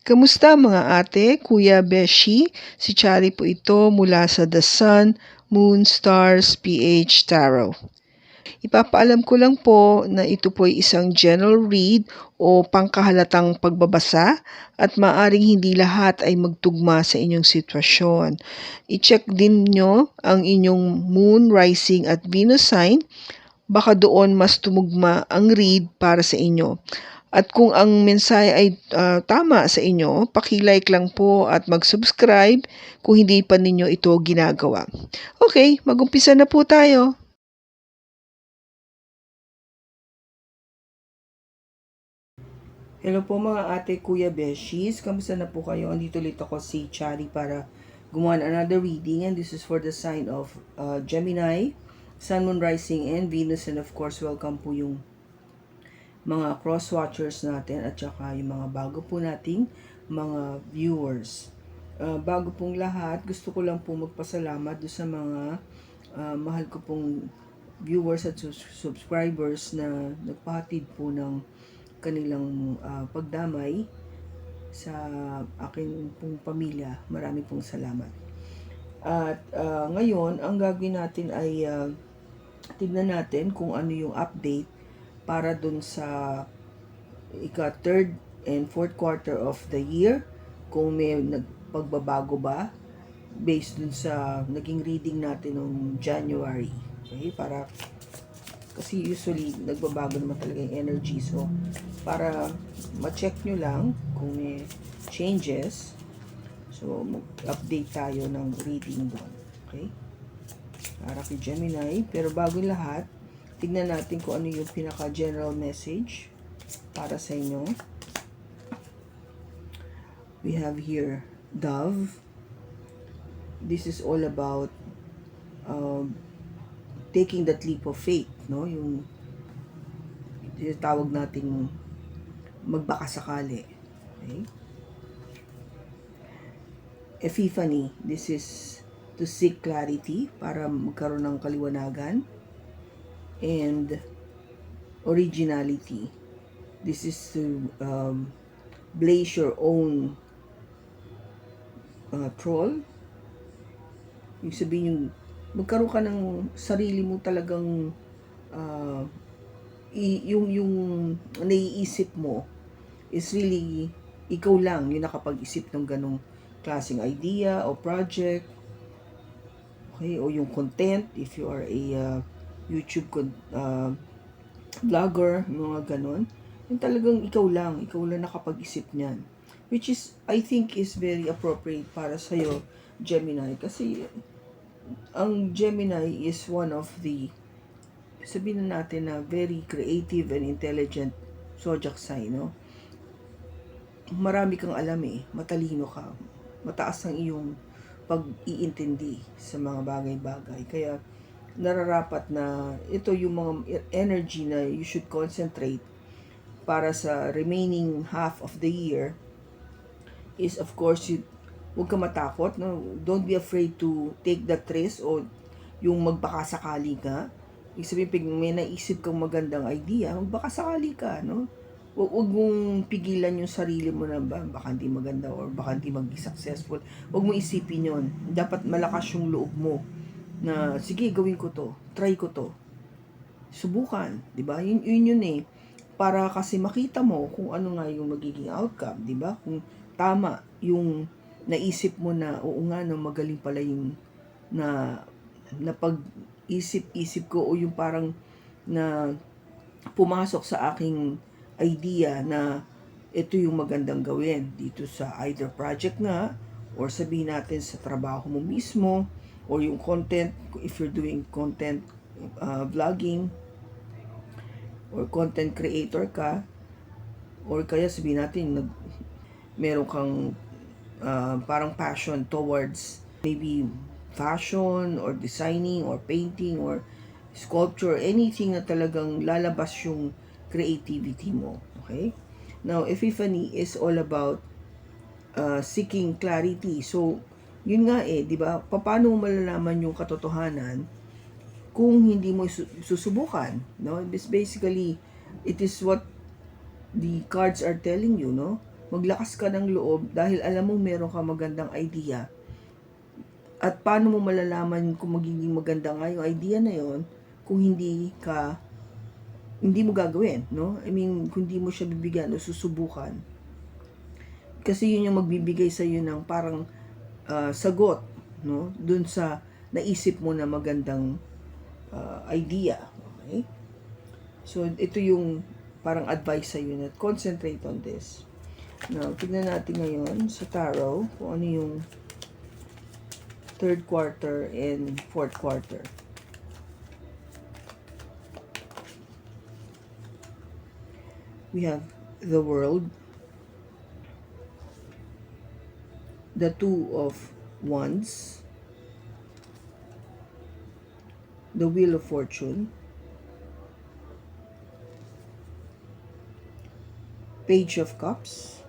Kamusta mga ate, kuya, beshi? Si Chari po ito mula sa The Sun, Moon, Stars, PH Tarot. Ipapaalam ko lang po na ito po ay isang general read o pangkahalatang pagbabasa at maaring hindi lahat ay magtugma sa inyong sitwasyon. I-check din nyo ang inyong Moon, Rising at Venus sign. Baka doon mas tumugma ang read para sa inyo. At kung ang mensahe ay tama sa inyo, paki-like lang po at mag-subscribe kung hindi pa ninyo ito ginagawa. Okay, mag-umpisa na po tayo. Hello po mga ate, kuya, beshies. Kamusta na po kayo? Andito ulit ako si Chari para gumawa ng another reading, and this is for the sign of Gemini, Sun, Moon, Rising, and Venus, and of course, welcome po yung mga cross-watchers natin at saka yung mga bago po nating mga viewers. Bago pong lahat, gusto ko lang po magpasalamat do sa mga mahal ko pong viewers at subscribers na nagpahatid po ng kanilang pagdamay sa akin pong pamilya. Marami pong salamat. At ngayon, ang gagawin natin ay tignan natin kung ano yung update para dun sa third and fourth quarter of the year, kung may nagpagbabago ba based dun sa naging reading natin noong January. Okay, para kasi usually nagbabago naman talaga yung energy, so para ma-check nyo lang kung may changes, so mag-update tayo ng reading doon. Okay, para kay Gemini. Pero bago lahat, tignan natin kung ano yung pinaka-general message para sa inyo. We have here Dove. This is all about taking that leap of faith, no? Yung tawag nating magbakasakali. Okay? Epiphany. This is to seek clarity, para magkaroon ng kaliwanagan. And originality. This is to blaze your own troll. Yung sabihin yung magkaroon ka ng sarili mo talagang yung naiisip mo is really ikaw lang yung nakapag-isip ng ganong klaseng idea o project. Okay, o yung content, if you are a YouTube vlogger, mga ganon, yung talagang ikaw lang nakapag-isip niyan, which is, I think, is very appropriate para sa'yo, Gemini, kasi ang Gemini is one of the, sabihin na natin na very creative and intelligent zodiac sign, no? Marami kang alam matalino ka, mataas ang iyong pag-iintindi sa mga bagay-bagay, kaya nararapat na ito yung mga energy na you should concentrate para sa remaining half of the year is, of course, huwag ka matakot, no? Don't be afraid to take that risk o yung magbakasakali ka. Ibig sabihin, pag may naisip kang magandang idea, magbakasakali ka, no? Huwag mong pigilan yung sarili mo na baka hindi maganda or baka hindi maging successful. Huwag mo isipin yon. Dapat malakas yung loob mo na sige, gawin ko to, try ko to, subukan, di ba? Yun para kasi makita mo kung ano nga yung magiging outcome, di ba? Kung tama yung naisip mo na oo nga, no, magaling pala yung na pag-isip ko, o yung parang na pumasok sa aking idea na ito yung magandang gawin dito sa either project nga, or sabihin natin sa trabaho mo mismo, or yung content, if you're doing content vlogging, or content creator ka, or kaya sabihin natin meron kang parang passion towards maybe fashion, or designing, or painting, or sculpture, anything na talagang lalabas yung creativity mo. Okay? Now, Epiphany is all about seeking clarity. So, yun nga di ba? Paano mo malalaman yung katotohanan kung hindi mo susubukan, no? Basically, it is what the cards are telling you, no? maglakas ka ng loob dahil alam mong meron ka magandang idea. At paano mo malalaman kung magiging maganda nga yung idea na yon kung hindi mo gagawin, no? I mean, kung hindi mo siya bibigyan o susubukan. Kasi yun yung magbibigay sa iyo ng parang sagot, no? Dun sa naisip mo na magandang idea. Okay? So, ito yung parang advice sa iyo na concentrate on this. Now, tignan natin ngayon sa tarot kung ano yung third quarter and fourth quarter. We have the World, the Two of Wands, the Wheel of Fortune, Page of Cups,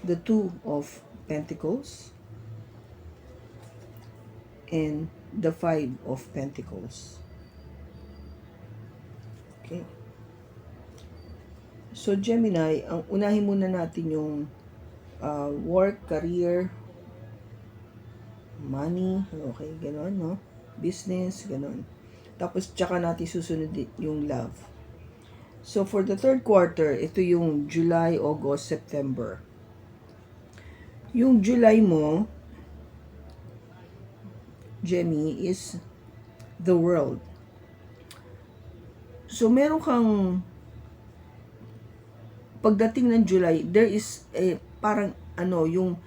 the Two of Pentacles, and the Five of Pentacles. Okay. So, Gemini, ang unahin muna natin yung work, career, money, okay, gano'n, no? Business, gano'n. Tapos, tsaka natin susunod yung love. So, for the third quarter, ito yung July, August, September. Yung July mo, Gemini, is the World. So, meron kang pagdating ng July, there is parang yung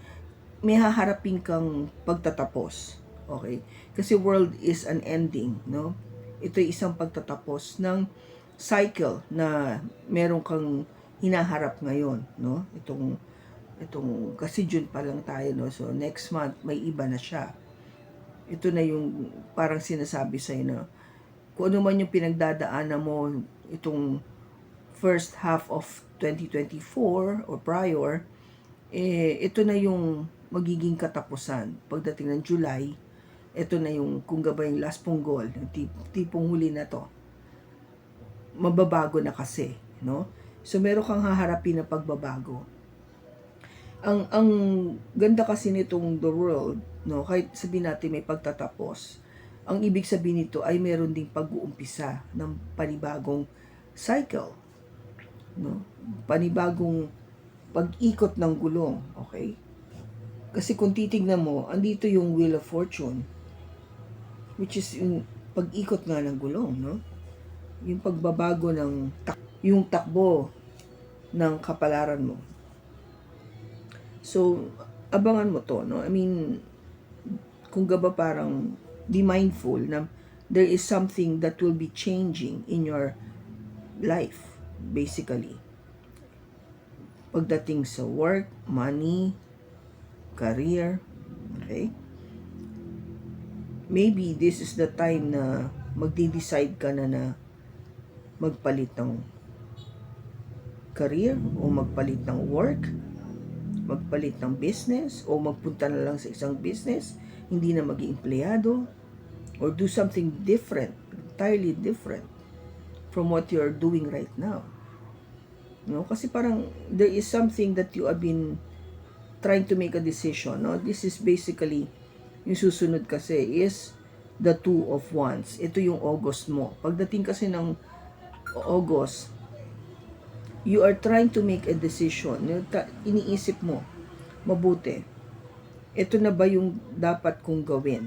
may haharapin kang pagtatapos. Okay? Kasi world is an ending, no? Ito ay isang pagtatapos ng cycle na meron kang hinaharap ngayon, no? Itong kasi June pa lang tayo, no? So next month may iba na siya. Ito na yung parang sinasabi sa'yo na kung ano man yung pinagdadaanan mo itong first half of 2024 or prior, ito na yung magiging katapusan. Pagdating ng July, ito na yung kung gabay yung last punggol, yung tipong huli na to. Mababago na kasi, no? So meron kang haharapin na pagbabago. Ang ganda kasi nitong The World, no? Kahit sabihin natin may pagtatapos, ang ibig sabihin nito ay meron ding pag-uumpisa ng panibagong cycle, no? Panibagong pag-ikot ng gulong, okay? Kasi kung titignan mo, andito yung Wheel of Fortune, which is yung pag-ikot nga ng gulong, no? Yung pagbabago ng yung takbo ng kapalaran mo. So, abangan mo to, no? I mean, kung gaba parang be mindful na there is something that will be changing in your life, basically. Pagdating sa work, money, career, okay? Maybe this is the time na magde-decide ka na magpalit ng career o magpalit ng work, magpalit ng business o magpunta na lang sa isang business, hindi na maging empleyado, or do something different, entirely different from what you're doing right now. No? Kasi parang there is something that you have been trying to make a decision. No? This is basically, yung susunod kasi is the Two of Wands. Ito yung August mo. Pagdating kasi ng August, you are trying to make a decision. Iniisip mo, mabuti, ito na ba yung dapat kong gawin?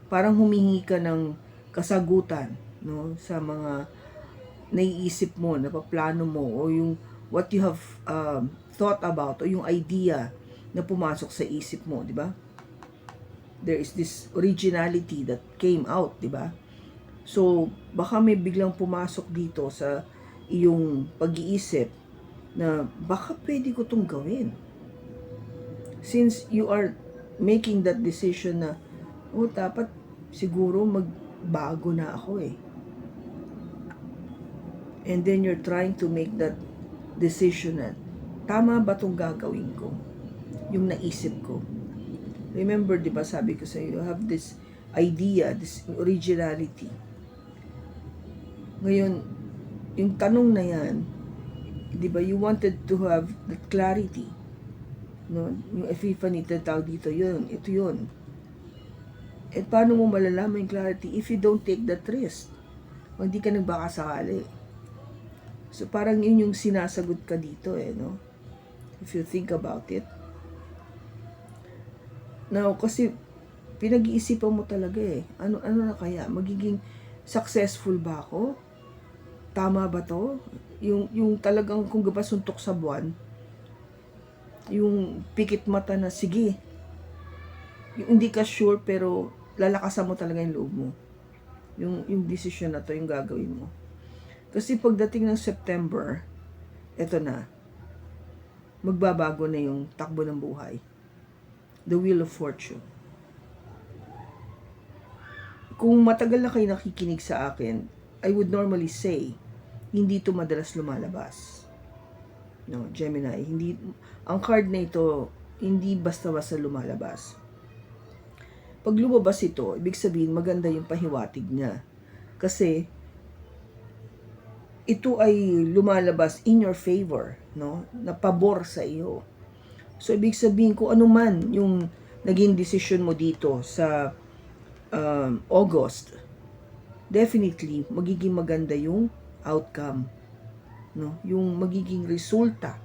Parang humingi ka ng kasagutan, no, sa mga naiisip mo, napaplano mo, o yung what you have thought about, o yung idea na pumasok sa isip mo, di ba? There is this originality that came out, di ba? So, baka may biglang pumasok dito sa iyong pag-iisip na baka pwede ko itong gawin. Since you are making that decision na, dapat siguro magbago na ako eh. And then you're trying to make that decision na, tama ba itong gagawin ko? Yung naisip ko. Remember, di ba sabi ko sa iyo, you have this idea, this originality. Ngayon, yung tanong na yan, Di ba? You wanted to have that clarity. No? Yung epiphany na tawag dito, yun, ito yun. At paano mo malalaman yung clarity if you don't take that risk? O hindi ka nagbakasakali. So parang yun yung sinasagot ka dito no? If you think about it. Now, kasi pinag-iisipan mo talaga ano na kaya? Magiging successful ba ako? Tama ba to? Yung talagang kung ba suntok sa buwan, yung pikit mata na sige. Yung hindi ka sure pero lalakasan mo talaga yung loob mo. Yung decision na to yung gagawin mo. Kasi pagdating ng September, eto na. Magbabago na yung takbo ng buhay. The Wheel of Fortune. Kung matagal na kayo nakikinig sa akin, I would normally say, hindi ito madalas lumalabas. No, Gemini, ang card na ito, hindi basta-basta lumalabas. Pag lumabas ito, ibig sabihin maganda yung pahiwatig niya. Kasi ito ay lumalabas in your favor, no? Na pabor sa iyo. So ibig sabihin kung ano man yung naging decision mo dito sa August, definitely magiging maganda yung outcome, no? Yung magiging resulta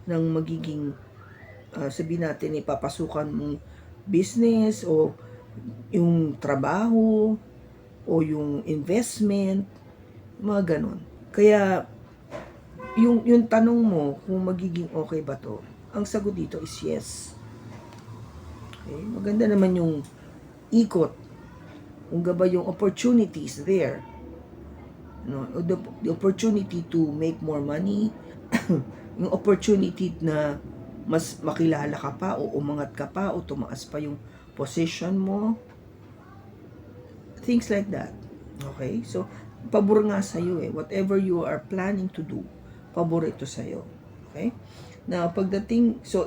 ng magiging sabihin natin ipapasukan mong business o yung trabaho o yung investment, mga ganon. Kaya yung tanong mo kung magiging okay ba to, ang sagot dito is yes. Okay? Maganda naman yung ikot, kung ba yung opportunities there, no? The opportunity to make more money, yung opportunity na mas makilala ka pa o umangat ka pa o tumaas pa yung position mo, things like that. Okay, so pabor nga sa'yo whatever you are planning to do, pabor ito sa'yo. Okay, now pagdating, so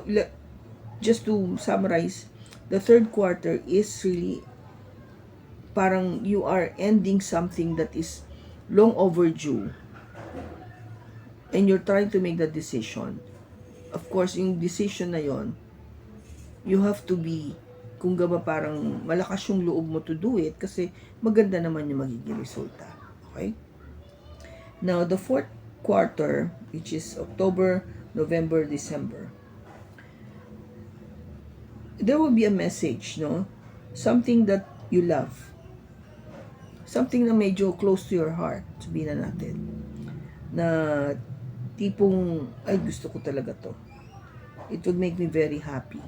just to summarize, the third quarter is really parang you are ending something that is long overdue and you're trying to make that decision. Of course, yung decision na yon, you have to be, kung ba parang malakas yung loob mo to do it kasi maganda naman yung magiging resulta. Okay? Now, the fourth quarter, which is October, November, December, there will be a message, no? Something that you love. Something na medyo close to your heart, sabihin na natin. Na tipong, ay gusto ko talaga to. It would make me very happy.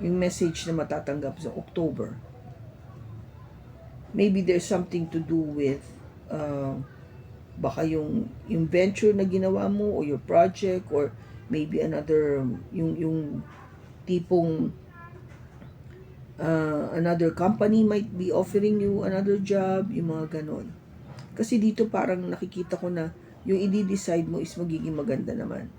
Yung message na matatanggap sa October. Maybe there's something to do with baka yung venture na ginawa mo o your project or maybe another yung tipong another company might be offering you another job, yung mga ganon. Kasi dito parang nakikita ko na yung i-decide mo is magiging maganda naman.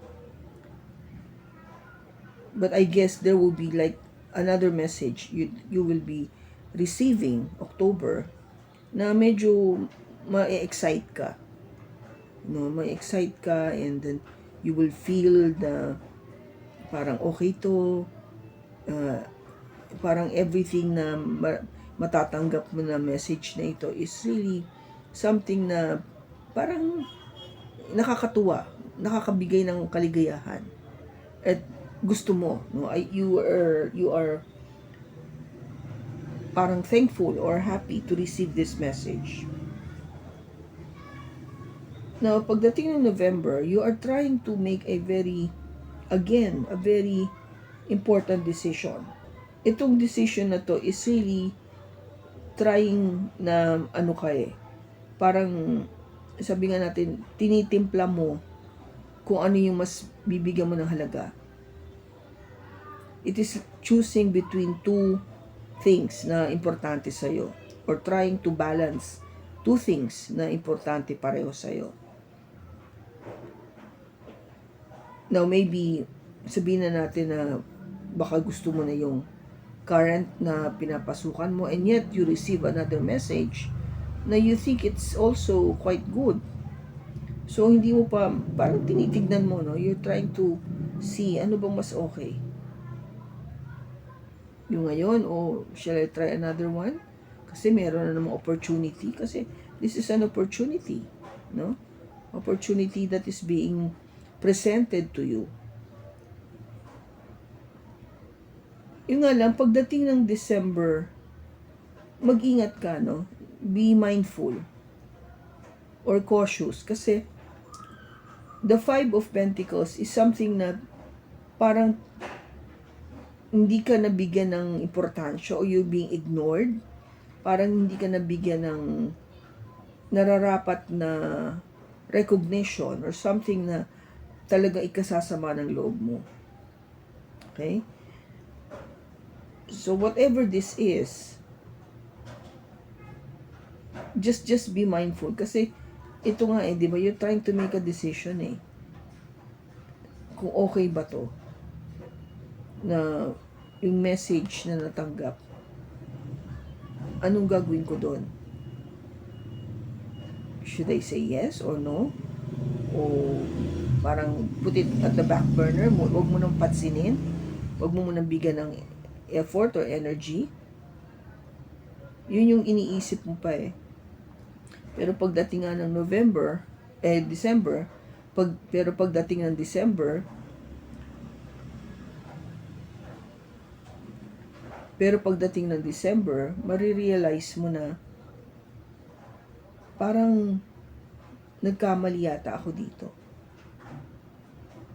But I guess there will be like another message you will be receiving October na medyo ma-excite ka. No, ma-excite ka and then you will feel the parang okay to, parang everything na matatanggap mo na message na ito is really something na parang nakakatuwa, nakakabigay ng kaligayahan. At gusto mo, no? You are parang thankful or happy to receive this message. Now, pagdating ng November, you are trying to make a very important decision. Itong decision na to is really trying na parang sabi nga natin, tinitimpla mo kung ano yung mas bibigyan mo ng halaga. It is choosing between two things na importante sa'yo or trying to balance two things na importante pareho sa'yo. Now, maybe sabihin na natin na baka gusto mo na yung current na pinapasukan mo and yet you receive another message na you think it's also quite good. So, hindi mo pa, parang tinitignan mo, no? You're trying to see, ano bang mas okay? Yung ngayon, o shall I try another one? Kasi meron na namang opportunity. Kasi this is an opportunity, no? Opportunity that is being presented to you. Yung nga lang, pagdating ng December, mag-ingat ka, no? Be mindful or cautious. Kasi the Five of Pentacles is something na parang hindi ka nabigyan ng importansya o you're being ignored. Parang hindi ka nabigyan ng nararapat na recognition or something na talaga ikasasama ng loob mo. Okay? So whatever this is, just be mindful. Kasi ito nga di ba, you're trying to make a decision kung okay ba to na yung message na natanggap, anong gagawin ko doon? Should I say yes or no? O parang put it at the back burner, huwag mo nang pansinin, huwag mo munang bigyan ng effort or energy. Yun yung iniisip mo pa Pero pagdating nga ng December, pero pagdating ng December, marirealize mo na parang nagkamali yata ako dito.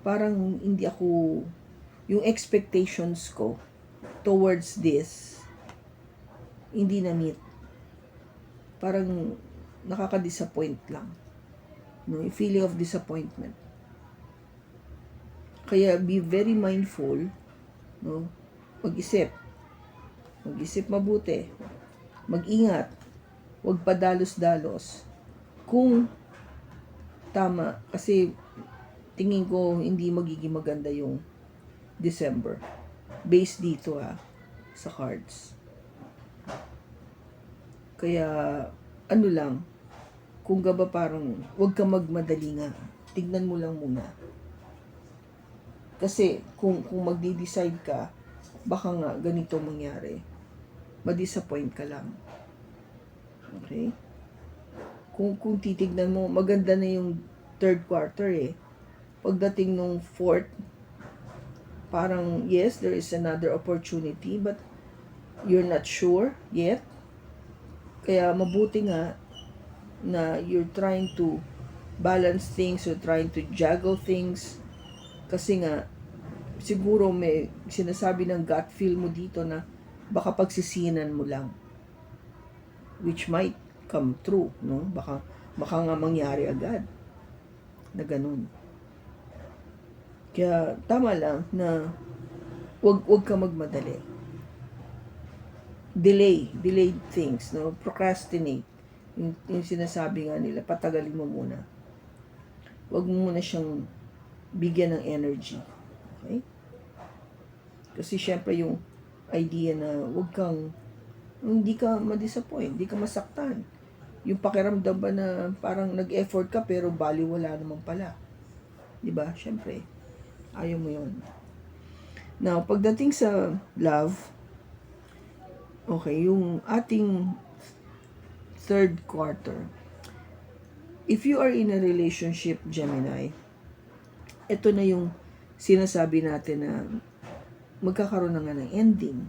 Parang hindi ako, yung expectations ko towards this, hindi na meet. Parang nakaka-disappoint lang. No? Yung feeling of disappointment. Kaya be very mindful, no? Mag-isip mabuti, mag-ingat, huwag padalos-dalos kung tama, kasi tingin ko hindi magiging maganda yung December based dito sa cards. Kaya ano lang, kung gaba parang huwag ka magmadali nga, tignan mo lang muna. Kasi kung magdi-decide ka, baka nga ganito mangyari, ma-disappoint ka lang. Okay? Kung titignan mo, maganda na yung third quarter Pagdating nung fourth, parang yes, there is another opportunity, but you're not sure yet. Kaya mabuti nga na you're trying to balance things, you're trying to juggle things. Kasi nga, siguro may sinasabi ng gut feel mo dito na baka pagsisinan mo lang, which might come true, no? Baka nga mangyari agad na ganun. Kaya tama lang na wag ka magmadali. Delay things, no? Procrastinate. Yung sinasabi nga nila, patagalin mo muna. Wag mo muna siyang bigyan ng energy. Okay? Kasi syempre yung idea na hindi ka ma-disappoint, hindi ka masaktan. Yung pakiramdam ba na parang nag-effort ka pero baliwala naman pala. Diba? Syempre, ayaw mo yun. Now, pagdating sa love, okay, yung ating third quarter, if you are in a relationship, Gemini, ito na yung sinasabi natin na magkakaroon na nga ng ending.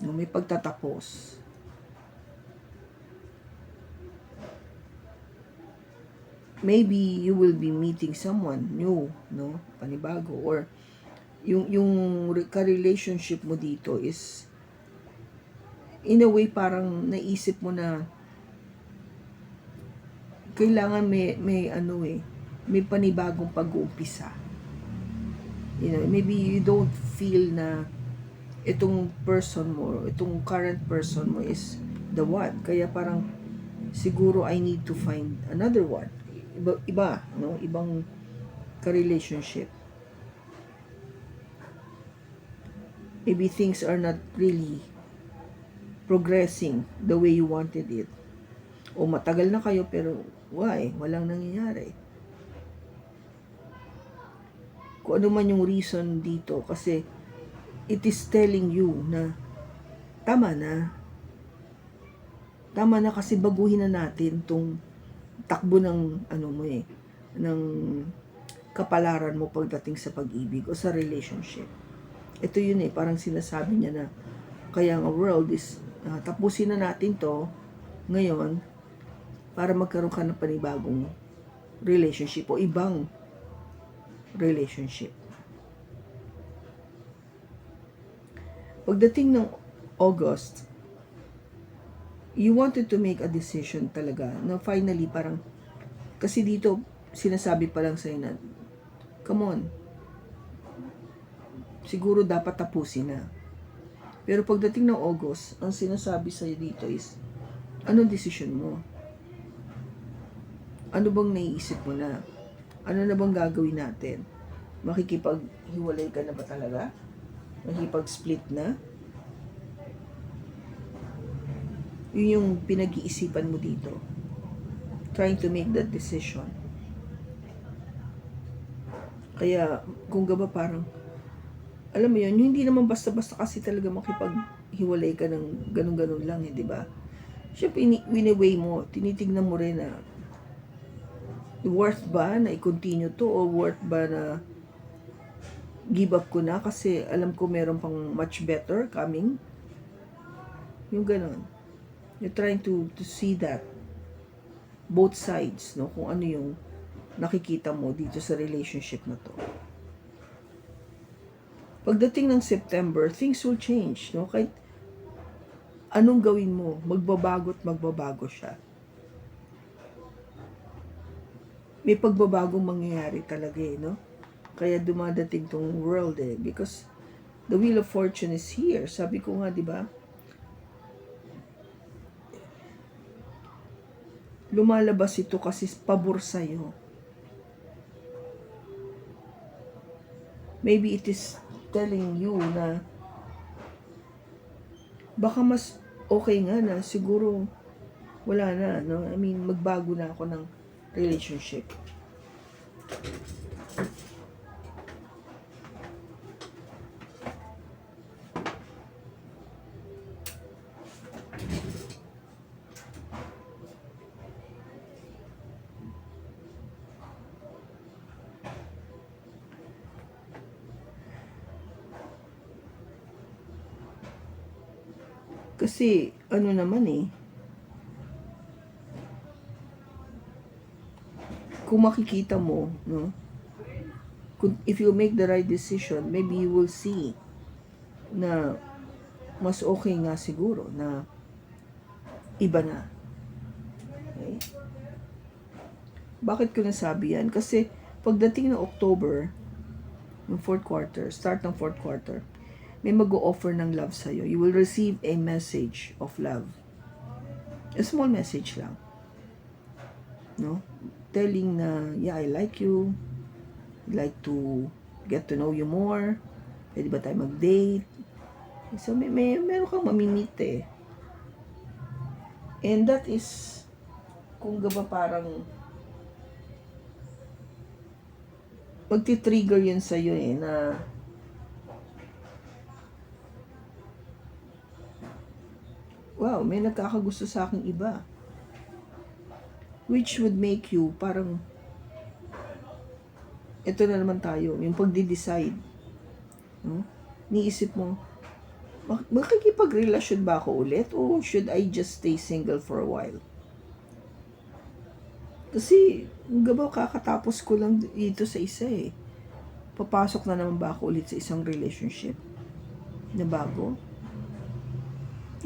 No, may pagtatapos. Maybe you will be meeting someone new, no? Panibago. Or yung ka-relationship mo dito is in a way parang naisip mo na kailangan may panibagong pag-uumpisa. You know, maybe you don't feel na itong person mo, itong current person mo is the one. Kaya parang siguro I need to find another one. Iba, no? Ibang ka-relationship. Maybe things are not really progressing the way you wanted it. O matagal na kayo pero why? Walang nangyayari. Kung ano man yung reason dito, kasi it is telling you na tama na. Tama na, kasi baguhin na natin tong takbo ng ng kapalaran mo pagdating sa pag-ibig o sa relationship. Ito yun parang sinasabi niya na kaya ang world is tapusin na natin to ngayon para magkaroon ka ng panibagong relationship o ibang relationship. Pagdating ng August, you wanted to make a decision talaga na finally parang, kasi dito sinasabi pa lang sa'yo na, come on, siguro dapat tapusin na. Pero pagdating ng August, ang sinasabi sa'yo dito is, anong decision mo? Ano bang naiisip mo na? Ano na bang gagawin natin? Makikipaghiwalay ka na ba talaga? Makikipag-split na? Yun yung pinag-iisipan mo dito. Trying to make that decision. Kaya, kung gaba parang, alam mo yun, hindi naman basta-basta kasi talaga makipaghiwalay ka ng ganun-ganun lang, di ba? Siyempre, winaway mo, tinitignan mo rin na worth ba na i-continue to o worth ba na give up ko na kasi alam ko meron pang much better coming. Yung ganun. You're trying to see that both sides, no? Kung ano yung nakikita mo dito sa relationship na to. Pagdating ng September, things will change, no? Kahit anong gawin mo, magbabago siya. May pagbabagong mangyayari talaga no? Kaya dumadating tong world because the wheel of fortune is here. Sabi ko nga, di ba? Lumalabas ito kasi pabor sa'yo. Maybe it is telling you na baka mas okay nga na siguro wala na, no? I mean, magbago na ako ng relationship. Kasi, ano naman kung makikita mo, no? If you make the right decision, maybe you will see na mas okay nga siguro na iba na. Okay? Bakit ko nasabi yan? Kasi pagdating ng October, ng fourth quarter, start ng fourth quarter, may mag-o-offer ng love sa'yo. You will receive a message of love. A small message lang. No? Telling na, yeah, I like you. I'd like to get to know you more. Pwede ba tayo mag-date? So, meron kang mamimit And that is, kung gaba parang, magti-trigger yun sa'yo na, wow, may nagkakagusto sa aking iba. Which would make you parang, ito na naman tayo, yung pagdi-decide. No? Niisip mo, makikipagrelasyon ba ako ulit o should I just stay single for a while? Kasi, gabaw kakatapos ko lang dito sa isa Papasok na naman ba ako ulit sa isang relationship na bago?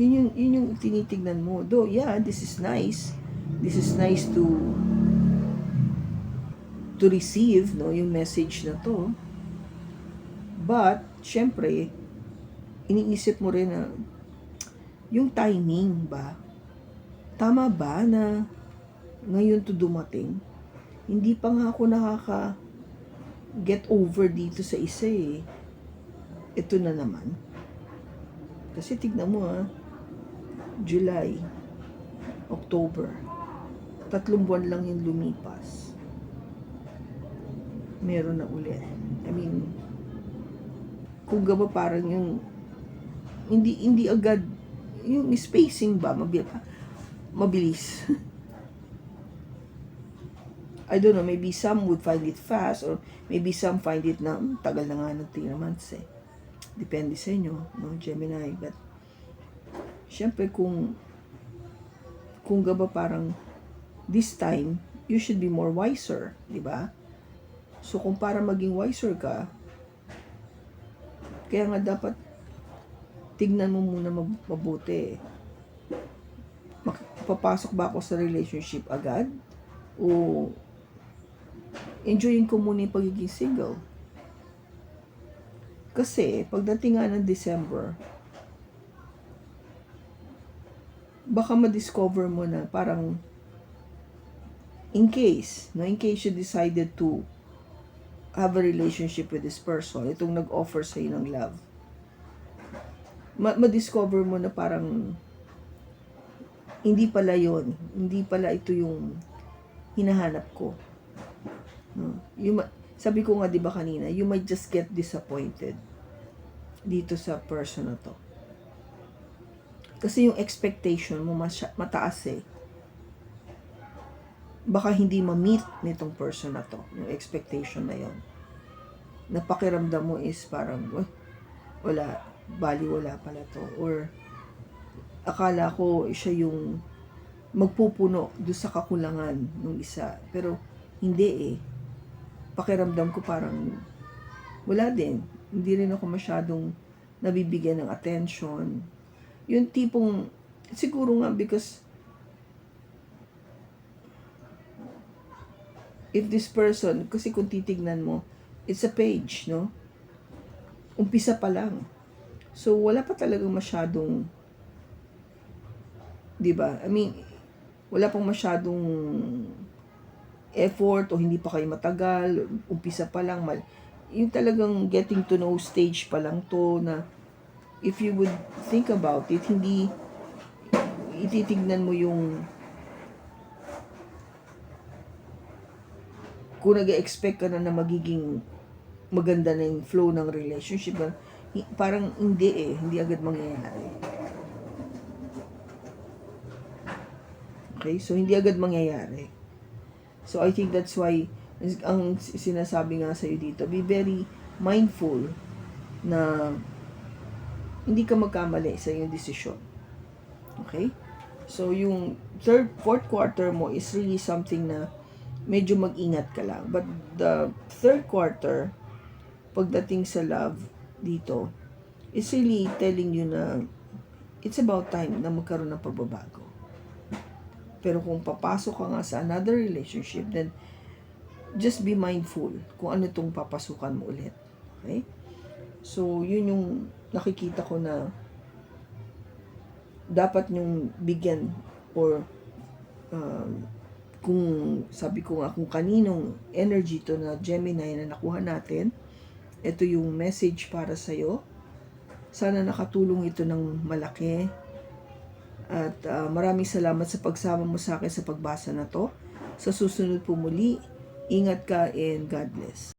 Yun yung tinitignan mo. Though, yeah, this is nice. This is nice to receive, no, yung message na to. But, syempre, iniisip mo rin na yung timing ba? Tama ba na ngayon to dumating? Hindi pa nga ako get over dito sa isa Ito na naman. Kasi tignan mo July, October, 3 buwan lang yung lumipas, meron na ulit. I mean, kung ba parang yung hindi agad yung spacing ba mabilis. I don't know, maybe some would find it fast or maybe some find it na tagal na nga ng 3 months eh. Depende sa inyo, no, Gemini. But syempre kung ba parang this time you should be more wiser, di ba? So kung para maging wiser ka, kaya nga dapat tignan mo muna mabuti. Papasok ba ako sa relationship agad? O enjoyin ko muna yung pagiging single? Kasi pagdating nga ng December, baka ma-discover mo na parang in case you decided to have a relationship with this person, itong nag-offer sa'yo ng love, ma-discover mo na parang hindi pala yon, hindi pala ito yung hinahanap ko. No? Sabi ko nga 'di ba kanina, you might just get disappointed dito sa person na to. Kasi yung expectation mo mataas eh. Baka hindi ma-meet nitong person na to, yung expectation na yon. Napakiramdam mo is parang, wala pala to. Or, akala ko siya yung magpupuno doon sa kakulangan ng isa. Pero, hindi eh. Pakiramdam ko parang, wala din. Hindi rin ako masyadong nabibigyan ng attention. Yung tipong, siguro nga because, if this person, kasi kung titignan mo, it's a page, no? Umpisa pa lang. So, wala pa talagang masyadong, di ba? I mean, wala pang masyadong effort o hindi pa kayo matagal, umpisa pa lang. Yung talagang getting to know stage pa lang to na if you would think about it, hindi ititignan mo yung kung nag-expect ka na magiging maganda na yung flow ng relationship, parang hindi agad mangyayari. Okay, so hindi agad mangyayari. So I think that's why, ang sinasabi nga sa'yo dito, be very mindful na hindi ka magkamali sa iyong desisyon. Okay? So yung fourth quarter mo is really something na medyo mag-ingat ka lang. But the third quarter, pagdating sa love dito, is really telling you na it's about time na magkaroon ng pagbabago. Pero kung papasok ka nga sa another relationship, then just be mindful kung ano itong papasukan mo ulit. Okay? So, yun yung nakikita ko na dapat nyong bigyan or kung sabi ko nga kung kaninong energy to na Gemini na nakuha natin, ito yung message para sa'yo. Sana nakatulong ito ng malaki. At maraming salamat sa pagsama mo sa akin sa pagbasa na to. Sa susunod po muli, ingat ka and God bless.